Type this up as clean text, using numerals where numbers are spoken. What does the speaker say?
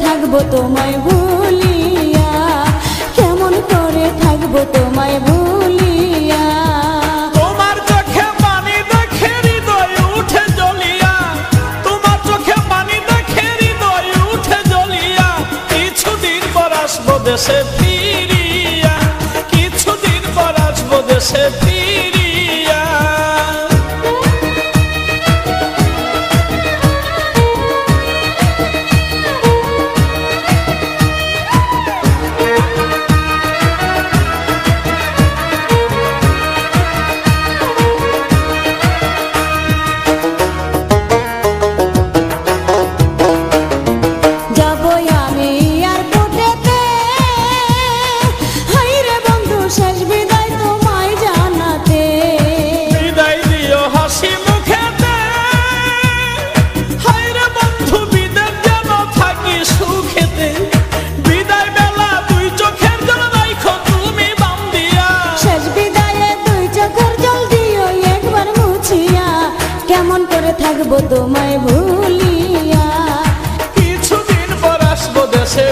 থাকবো তোমায় ভুলিয়া, কেমন করে থাকবো তোমায় ভুলিয়া। তোমার চোখে পানি দেখে হৃদয় উঠে জ্বলিয়া, তোমার চোখে পানি দেখে হৃদয় উঠে জ্বলিয়া। কিছুদিন পর আসবো দেশে ফিরিয়া, কিছুদিন পর আসবো দেশে ফিরিয়া। কেমন করে থাকবো তোমায় ভুলিয়া, কিছুদিন পর আসবো দেশে